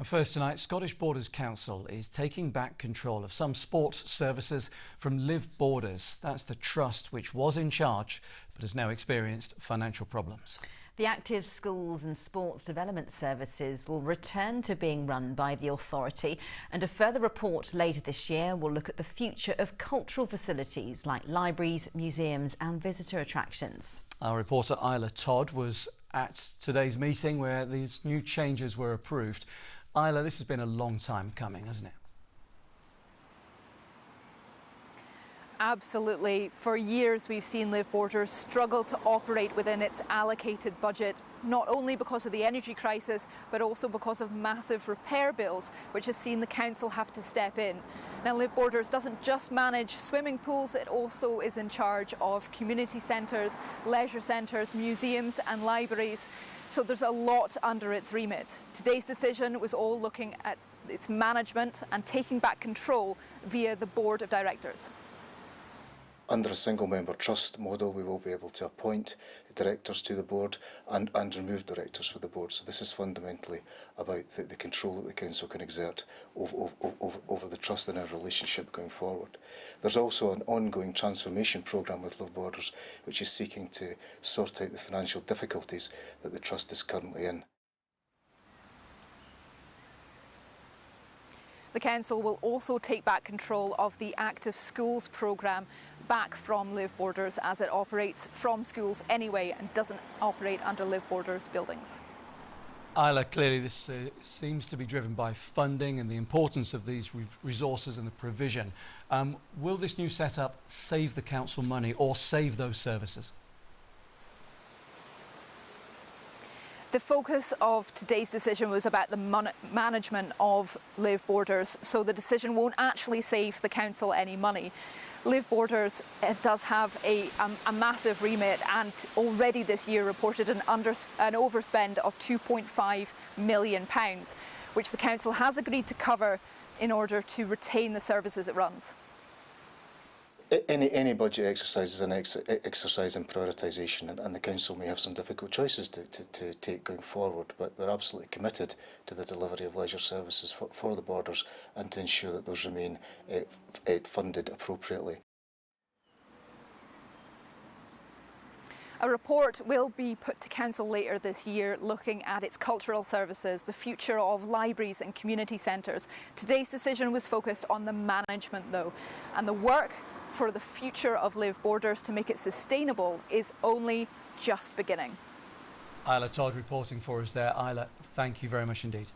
First tonight, Scottish Borders Council is taking back control of some sports services from Live Borders. That's the trust which was in charge but has now experienced financial problems. The active schools and sports development services will return to being run by the authority, and a further report later this year will look at the future of cultural facilities like libraries, museums and visitor attractions. Our reporter Isla Todd was at today's meeting where these new changes were approved. Isla, this has been a long time coming, hasn't it? Absolutely. For years we've seen Live Borders struggle to operate within its allocated budget, not only because of the energy crisis, but also because of massive repair bills, which has seen the council have to step in. Now, Live Borders doesn't just manage swimming pools, it also is in charge of community centres, leisure centres, museums and libraries. So there's a lot under its remit. Today's decision was all looking at its management and taking back control via the board of directors. Under a single-member trust model, we will be able to appoint directors to the board and remove directors for the board. So this is fundamentally about the control that the council can exert over the trust and our relationship going forward. There's also an ongoing transformation programme with Live Borders, which is seeking to sort out the financial difficulties that the trust is currently in. The council will also take back control of the active schools programme back from Live Borders, as it operates from schools anyway and doesn't operate under Live Borders buildings. Isla, clearly this seems to be driven by funding and the importance of these resources and the provision. Will this new setup save the council money or save those services? The focus of today's decision was about the management of Live Borders, so the decision won't actually save the council any money. Live Borders does have a massive remit, and already this year reported an overspend of £2.5 million, which the council has agreed to cover in order to retain the services it runs. Any budget exercise is an exercise in prioritisation, and the council may have some difficult choices to take going forward, but we're absolutely committed to the delivery of leisure services for the borders and to ensure that those remain funded appropriately. A report will be put to council later this year looking at its cultural services, the future of libraries and community centres. Today's decision was focused on the management though, and the work for the future of Live Borders to make it sustainable is only just beginning. Isla Todd reporting for us there. Isla, thank you very much indeed.